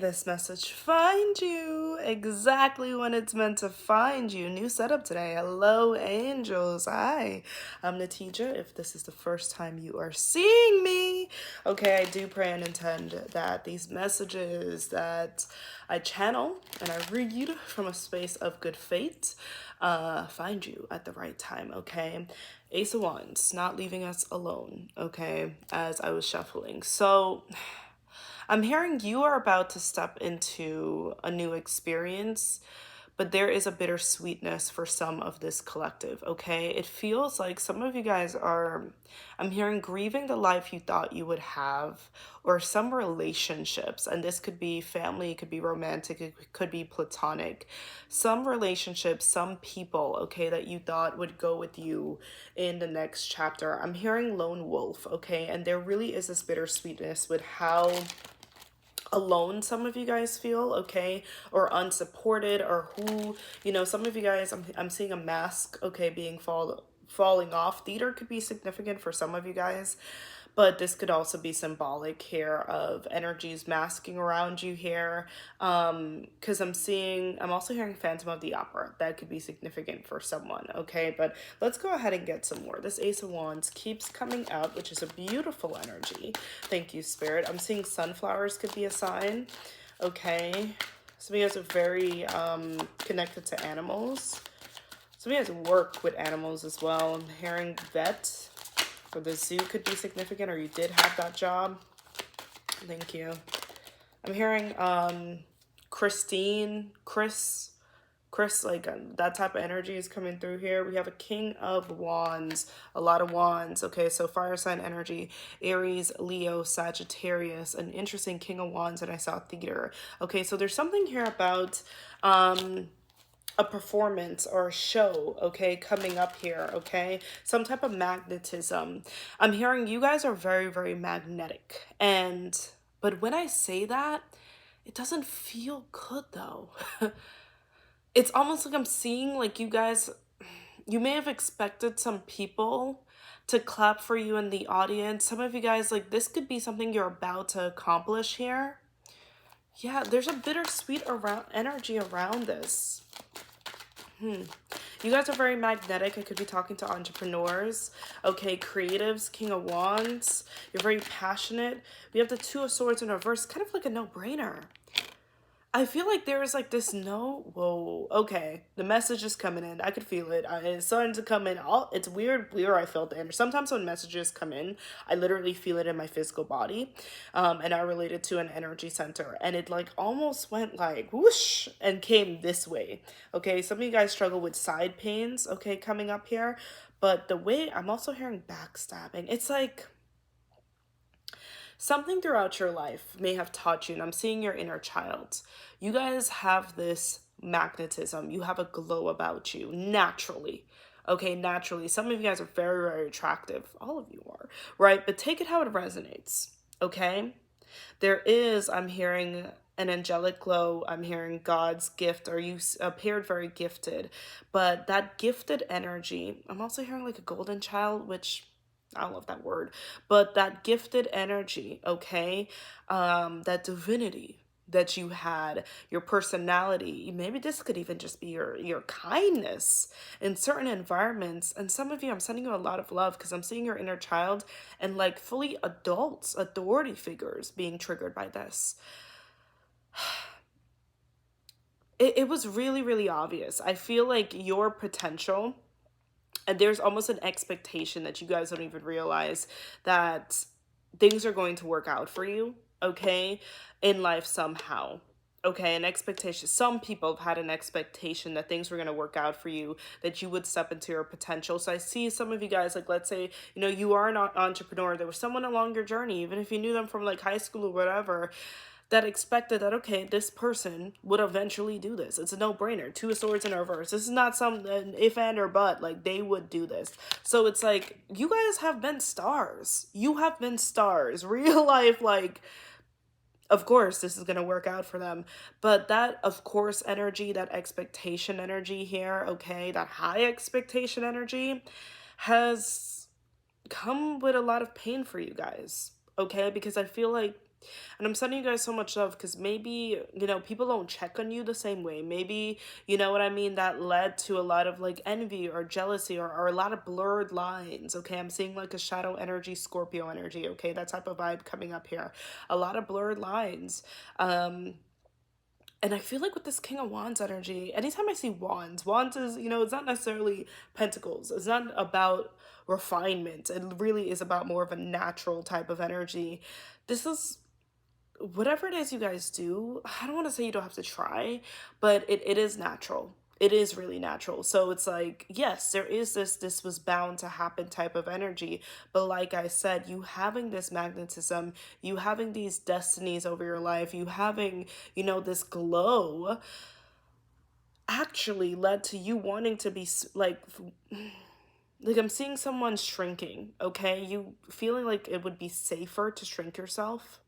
This message find you exactly when it's meant to find you. New setup today. Hello, angels. Hi, I'm the teacher. If this is the first time you are seeing me, okay, I do pray and intend that these messages that I channel and I read from a space of good faith find you at the right time, okay? Ace of Wands, not leaving us alone, okay, as I was shuffling. So, I'm hearing you are about to step into a new experience, but there is a bittersweetness for some of this collective, okay? It feels like some of you guys are, I'm hearing grieving the life you thought you would have, or some relationships, and this could be family, it could be romantic, it could be platonic. Some relationships, some people, okay, that you thought would go with you in the next chapter. I'm hearing lone wolf, okay? And there really is this bittersweetness with how alone some of you guys feel, okay, or unsupported, or who, some of you guys, I'm seeing a mask, okay, being falling off. Theater could be significant for some of you guys, but this could also be symbolic here of energies masking around you here. Because I'm also hearing Phantom of the Opera. That could be significant for someone, okay? But let's go ahead and get some more. This Ace of Wands keeps coming out, which is a beautiful energy. Thank you, Spirit. I'm seeing sunflowers could be a sign, okay? Some of you guys are very connected to animals. Some of you guys work with animals as well. I'm hearing vet. Or the zoo could be significant, or you did have that job. Thank you. I'm hearing Christine, Chris, like that type of energy is coming through here. We have a King of Wands, a lot of wands. Okay, so fire sign energy, Aries, Leo, Sagittarius, an interesting King of Wands, and I saw theater. Okay, so there's something here about a performance or a show, okay, coming up here, okay? Some type of magnetism. I'm hearing you guys are very, very magnetic. But when I say that, it doesn't feel good though. It's almost like I'm seeing like you guys, you may have expected some people to clap for you in the audience. Some of you guys, like this could be something you're about to accomplish here. Yeah, there's a bittersweet energy around this. You guys are very magnetic. I could be talking to entrepreneurs. Okay, creatives, King of Wands. You're very passionate. We have the Two of Swords in reverse. Kind of like a no-brainer. I feel like there is like this whoa, okay. The message is coming in. I could feel it. It's starting to come in. It's weird where I felt it. Sometimes when messages come in, I literally feel it in my physical body. And I related to an energy center. And it like almost went like whoosh and came this way. Okay, some of you guys struggle with side pains, okay, coming up here. But the way I'm also hearing backstabbing. It's like something throughout your life may have taught you, and I'm seeing your inner child. You guys have this magnetism. You have a glow about you naturally. Okay, naturally. Some of you guys are very, very attractive. All of you are, right? But take it how it resonates, okay? I'm hearing an angelic glow. I'm hearing God's gift, or you appeared very gifted. But that gifted energy, I'm also hearing like a golden child, which I don't love that word, but that gifted energy, okay? That divinity that you had, your personality, maybe this could even just be your kindness in certain environments. And some of you, I'm sending you a lot of love because I'm seeing your inner child and like fully adults, authority figures being triggered by this. It was really, really obvious. I feel like your potential, and there's almost an expectation that you guys don't even realize that things are going to work out for you, okay, in life somehow. Okay, an expectation. Some people have had an expectation that things were going to work out for you, that you would step into your potential. So I see some of you guys, like, let's say, you are an entrepreneur. There was someone along your journey, even if you knew them from like high school or whatever, that expected that, okay, this person would eventually do this. It's a no-brainer. Two of Swords in reverse. This is not some if and or but. Like, they would do this. So it's like, you guys have been stars. You have been stars. Real life, like, of course, this is going to work out for them. But that, of course, energy, that expectation energy here, okay, that high expectation energy has come with a lot of pain for you guys, okay? Because I feel like And I'm sending you guys so much love because maybe, people don't check on you the same way. Maybe, you know what I mean? That led to a lot of like envy or jealousy or a lot of blurred lines. Okay. I'm seeing like a shadow energy, Scorpio energy. Okay. That type of vibe coming up here. A lot of blurred lines. And I feel like with this King of Wands energy, anytime I see wands is, it's not necessarily pentacles. It's not about refinement. It really is about more of a natural type of energy. This is whatever it is you guys do. I don't want to say you don't have to try, but it is natural. It is really natural. So it's like, yes, there is this was bound to happen type of energy. But like I said, you having this magnetism, you having these destinies over your life, you having, this glow actually led to you wanting to be like I'm seeing someone shrinking, okay? You feeling like it would be safer to shrink yourself.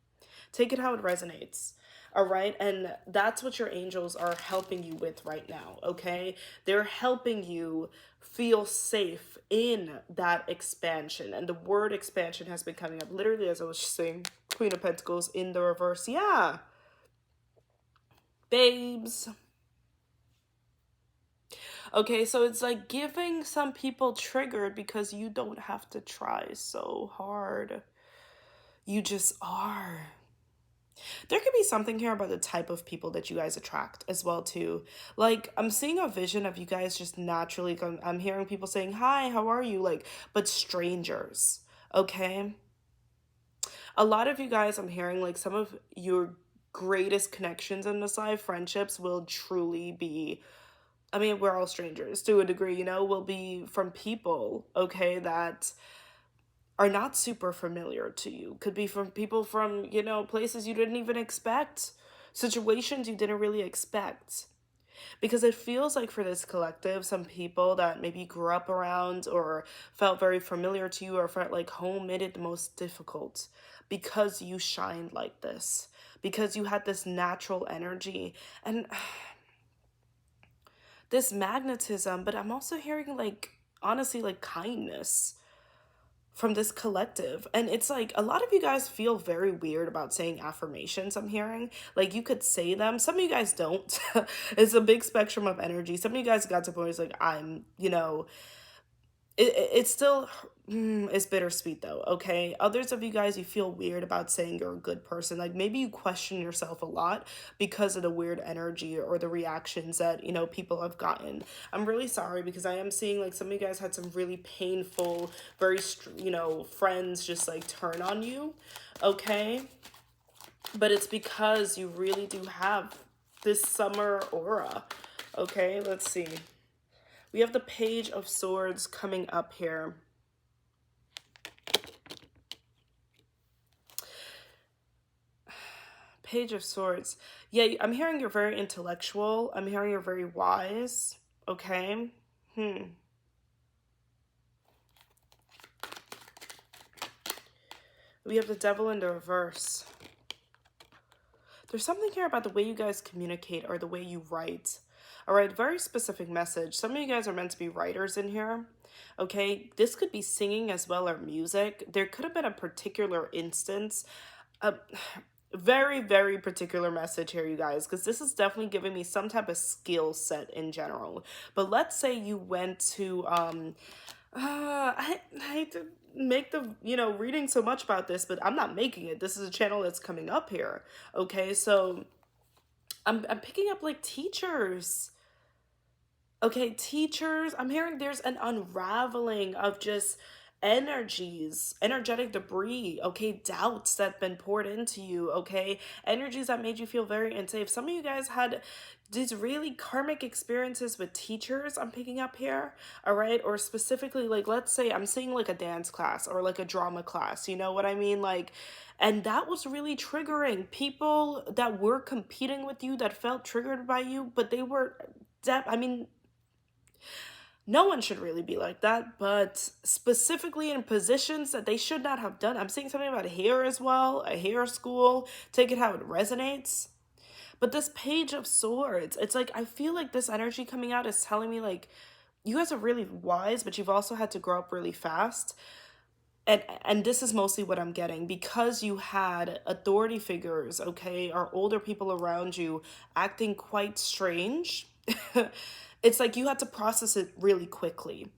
Take it how it resonates. All right. And that's what your angels are helping you with right now. Okay. They're helping you feel safe in that expansion. And the word expansion has been coming up literally as I was saying, Queen of Pentacles in the reverse. Yeah. Babes. Okay, so it's like giving some people triggered because you don't have to try so hard. You just are. There could be something here about the type of people that you guys attract as well too. Like I'm seeing a vision of you guys just naturally I'm hearing people saying, "Hi, how are you?" like, but strangers. Okay? A lot of you guys, I'm hearing like some of your greatest connections in this life, friendships will truly be, I mean, we're all strangers to a degree, will be from people, okay, that are not super familiar to you. Could be from people from, places you didn't even expect, situations you didn't really expect. Because it feels like for this collective, some people that maybe grew up around or felt very familiar to you or felt like home made it the most difficult because you shined like this, because you had this natural energy and this magnetism. But I'm also hearing like, honestly, like kindness from this collective. And it's like a lot of you guys feel very weird about saying affirmations. I'm hearing like you could say them, some of you guys don't. It's a big spectrum of energy. Some of you guys got to points like I'm, it's still it's bittersweet though. Okay, others of you guys, you feel weird about saying you're a good person. Like maybe you question yourself a lot because of the weird energy or the reactions that people have gotten. I'm really sorry because I am seeing like some of you guys had some really painful, very friends just like turn on you. Okay, but it's because you really do have this summer aura. Okay, let's see. We have the Page of Swords coming up here. Page of Swords. Yeah, I'm hearing you're very intellectual. I'm hearing you're very wise. Okay. We have the Devil in the reverse. There's something here about the way you guys communicate or the way you write. All right, very specific message. Some of you guys are meant to be writers in here. Okay, this could be singing as well or music. There could have been a particular instance, a very, very particular message here, you guys, because this is definitely giving me some type of skill set in general. But let's say you went to, I hate to make the reading so much about this, but I'm not making it. This is a channel that's coming up here. Okay, so I'm picking up like teachers. Okay, teachers, I'm hearing there's an unraveling of just energies, energetic debris, okay, doubts that have been poured into you, okay, energies that made you feel very unsafe. Some of you guys had these really karmic experiences with teachers, I'm picking up here, all right, or specifically, like, let's say I'm seeing like a dance class or like a drama class, you know what I mean, like, and that was really triggering. People that were competing with you that felt triggered by you, but they were, I mean, no one should really be like that, but specifically in positions that they should not have done. I'm seeing something about hair as well, a hair school. Take it how it resonates. But this Page of Swords, it's like, I feel like this energy coming out is telling me like, you guys are really wise, but you've also had to grow up really fast. and this is mostly what I'm getting, because you had authority figures, okay, or older people around you acting quite strange. It's like you had to process it really quickly.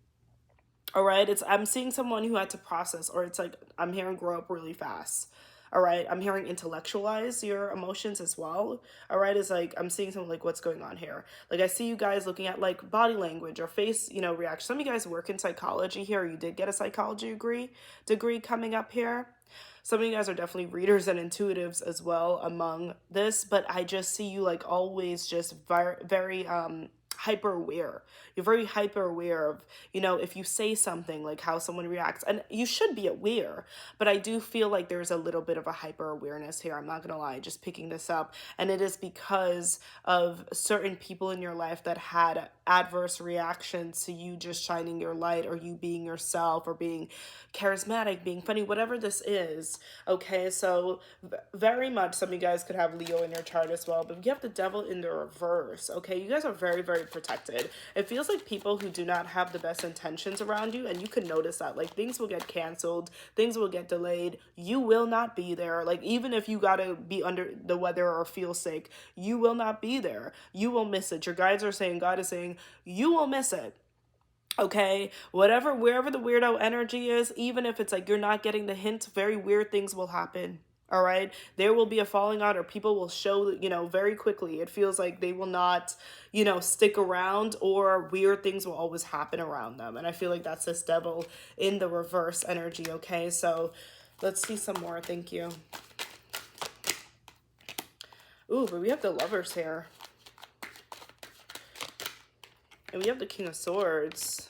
All right, it's I'm seeing someone who had to process, or it's like I'm hearing grow up really fast. All right, I'm hearing intellectualize your emotions as well. All right, it's like I'm seeing something like what's going on here. Like I see you guys looking at like body language or face, reaction. Some of you guys work in psychology here. Or you did get a psychology degree coming up here. Some of you guys are definitely readers and intuitives as well among this, but I just see you like always just very hyper aware. You're very hyper aware of, if you say something, like how someone reacts. And you should be aware, but I do feel like there's a little bit of a hyper awareness here. I'm not going to lie, just picking this up. And it is because of certain people in your life that had adverse reactions to you just shining your light, or you being yourself, or being charismatic, being funny, whatever this is. Okay, so very much some of you guys could have Leo in your chart as well, but you have the devil in the reverse. Okay, you guys are very, very protected. It feels like people who do not have the best intentions around you, and you can notice that, like, things will get canceled, things will get delayed, you will not be there. Like, even if you gotta be under the weather or feel sick, you will not be there. You will miss it. Your guides are saying, God is saying, you will miss it. Okay, wherever the weirdo energy is, even if it's like you're not getting the hint, very weird things will happen. All right, there will be a falling out, or people will show, very quickly. It feels like they will not, stick around, or weird things will always happen around them. And I feel like that's this devil in the reverse energy. Okay, so let's see some more. Thank you. Ooh, but we have the Lovers here. And we have the King of Swords.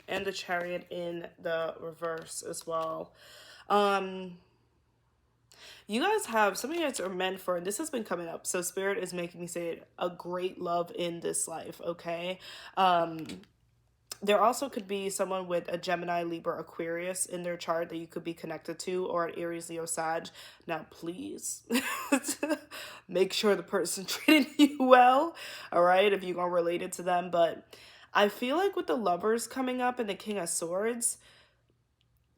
And the Chariot in the reverse as well. You guys have, some of you guys are meant for, and this has been coming up, so Spirit is making me say it, a great love in this life, okay? There also could be someone with a Gemini, Libra, Aquarius in their chart that you could be connected to, or an Aries, Leo, Sag. Now, please make sure the person treated you well, all right, if you're going to relate it to them. But I feel like with the Lovers coming up and the King of Swords,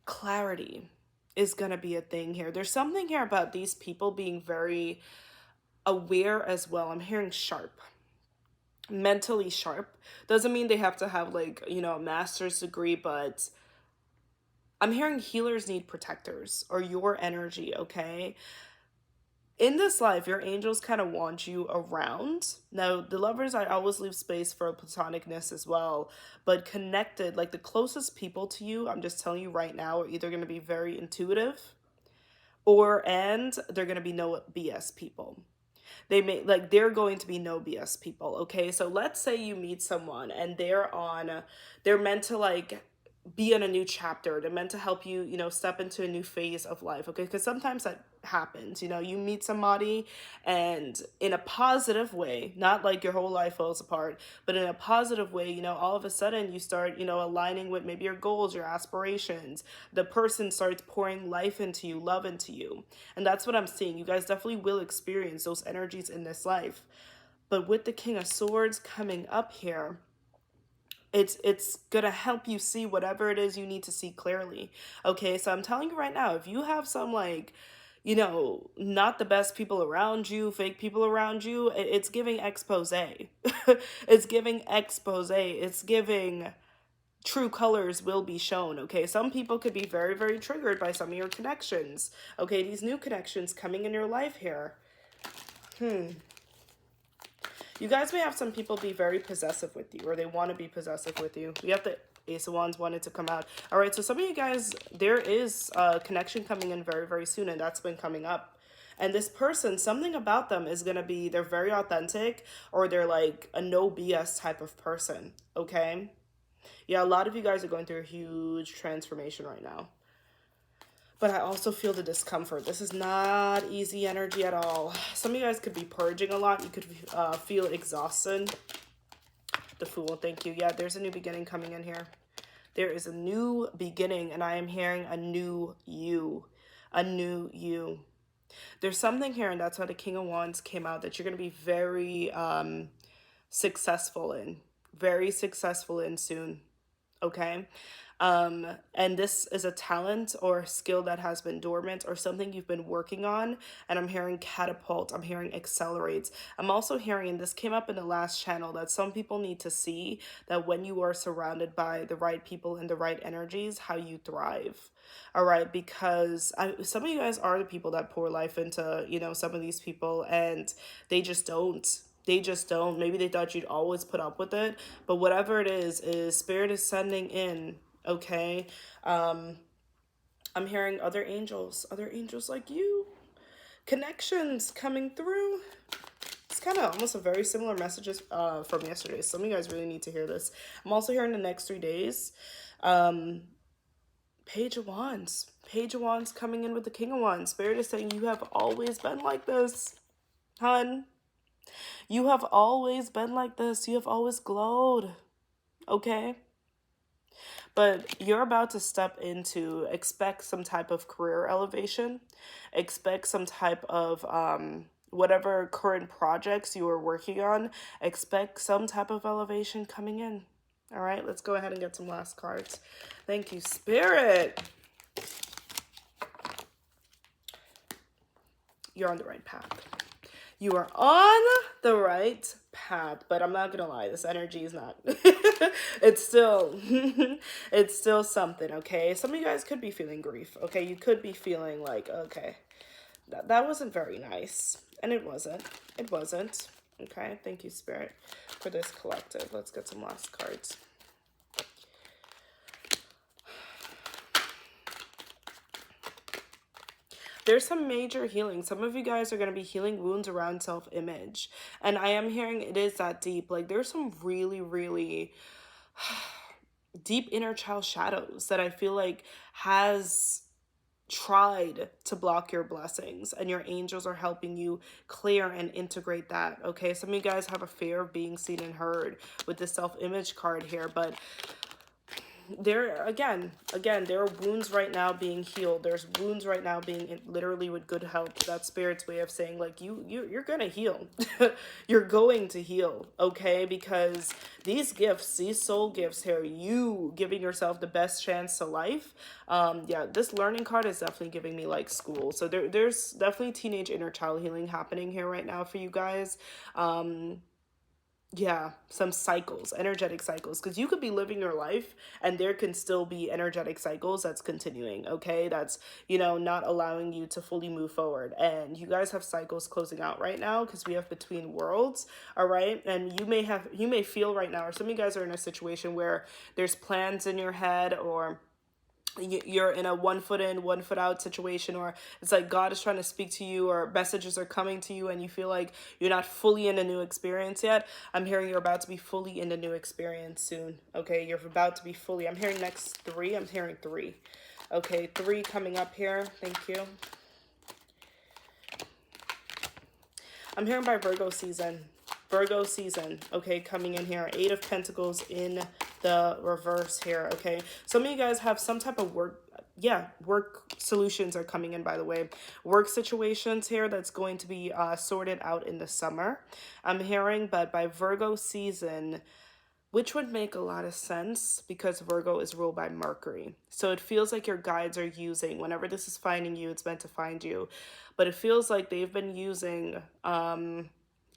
clarity is going to be a thing here. There's something here about these people being very aware as well. I'm hearing sharp. Mentally sharp. Doesn't mean they have to have like, a master's degree, but I'm hearing healers need protectors, or your energy, okay? In this life, your angels kind of want you around. Now, the Lovers, I always leave space for platonicness as well, but connected, like the closest people to you, I'm just telling you right now, are either going to be very intuitive, and they're going to be no BS people. They're going to be no BS people. Okay, so let's say you meet someone and they're meant to like be in a new chapter. They're meant to help you, step into a new phase of life. Okay, because sometimes that happens. You meet somebody, and in a positive way, not like your whole life falls apart, but in a positive way, all of a sudden you start, aligning with maybe your goals, your aspirations. The person starts pouring life into you, love into you. And that's what I'm seeing. You guys definitely will experience those energies in this life. But with the King of Swords coming up here, it's gonna help you see whatever it is you need to see clearly. Okay, so I'm telling you right now, if you have some like, not the best people around you, fake people around you, it's giving expose. It's giving expose. It's giving true colors will be shown. Okay, some people could be very, very triggered by some of your connections. Okay, these new connections coming in your life here. You guys may have some people be very possessive with you, or they want to be possessive with you. We have the Ace of Wands wanted to come out. All right, so some of you guys, there is a connection coming in very, very soon, and that's been coming up. And this person, something about them is going to be, they're very authentic, or they're like a no BS type of person, okay? Yeah, a lot of you guys are going through a huge transformation right now. But I also feel the discomfort. This is not easy energy at all. Some of you guys could be purging a lot. You could feel exhausted. The Fool, thank you. Yeah, there's a new beginning coming in here. There is a new beginning, and I am hearing a new you. A new you. There's something here, and that's why the King of Wands came out, that you're going to be very successful in. Very successful in soon. okay? And this is a talent or a skill that has been dormant or something you've been working on. And I'm hearing catapult, I'm hearing accelerates. I'm also hearing, and this came up in the last channel, that some people need to see that when you are surrounded by the right people and the right energies, how you thrive. All right, because some of you guys are the people that pour life into, some of these people, and they just don't. They just don't. Maybe they thought you'd always put up with it, but whatever it is Spirit is sending in, okay? I'm hearing other angels like you, connections coming through. It's kind of almost a very similar messages from yesterday. Some of you guys really need to hear this. I'm also hearing the next 3 days. Page of Wands. Page of Wands coming in with the King of Wands. Spirit is saying you have always been like this, hun. You have always been like this. You have always glowed, okay? But you're about to step into, expect some type of career elevation, expect some type of whatever current projects you are working on, expect some type of elevation coming in. All right, let's go ahead and get some last cards. Thank you, Spirit. You're on the right path. You are on the right path, but I'm not gonna lie, this energy is not. It's still, it's still something. Okay, some of you guys could be feeling grief. Okay, you could be feeling like, okay, that wasn't very nice, and it wasn't. It wasn't. Okay, thank you, Spirit, for this collective. Let's get some last cards. There's some major healing. Some of you guys are going to be healing wounds around self-image. And I am hearing it is that deep. Like, there's some really, really deep inner child shadows that I feel like has tried to block your blessings, and your angels are helping you clear and integrate that. Okay, some of you guys have a fear of being seen and heard with the self-image card here, but there again there are wounds right now being healed. There's wounds right now being literally with good help. That's Spirit's way of saying, like, you're gonna heal. You're going to heal, okay? Because these gifts, these soul gifts here, you giving yourself the best chance to life. Yeah, this learning card is definitely giving me like school. So there's definitely teenage inner child healing happening here right now for you guys. Yeah, some cycles, energetic cycles, because you could be living your life and there can still be energetic cycles that's continuing, okay? That's, not allowing you to fully move forward. And you guys have cycles closing out right now because we have between worlds, all right? And you may feel right now, or some of you guys are in a situation where there's plans in your head, or you're in a 1 foot in, 1 foot out situation, or it's like God is trying to speak to you, or messages are coming to you and you feel like you're not fully in a new experience yet. I'm hearing you're about to be fully in a new experience soon. Okay, you're about to be fully. I'm hearing next 3. I'm hearing 3. Okay, 3 coming up here. Thank you. I'm hearing by Virgo season. Virgo season, okay, coming in here. 8 of Pentacles in the reverse here, okay? Some of you guys have some type of work solutions are coming in, by the way. Work situations here that's going to be sorted out in the summer, I'm hearing. But by Virgo season, which would make a lot of sense because Virgo is ruled by Mercury. So it feels like your guides are using, whenever this is finding you, it's meant to find you. But it feels like they've been using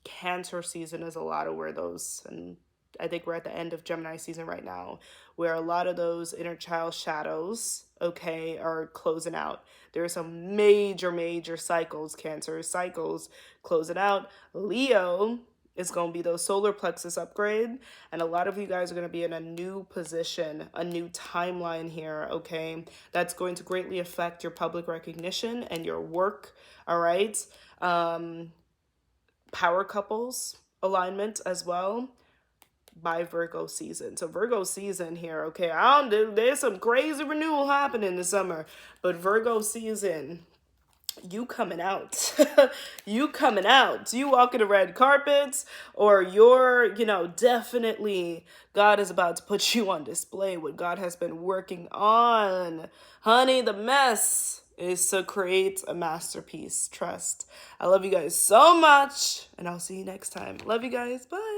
Cancer season as a lot of where those, and I think we're at the end of Gemini season right now, where a lot of those inner child shadows, okay, are closing out. There are some major cycles, Cancer cycles closing out. Leo is going to be those solar plexus upgrade, and a lot of you guys are going to be in a new position, a new timeline here, okay? That's going to greatly affect your public recognition and your work, all right? Power couples alignment as well by Virgo season. So Virgo season here, okay, there's some crazy renewal happening this summer, but Virgo season, you coming out. You coming out. You walking the red carpets, or you're, definitely God is about to put you on display what God has been working on. Honey, the mess is to create a masterpiece. Trust. I love you guys so much, and I'll see you next time. Love you guys. Bye.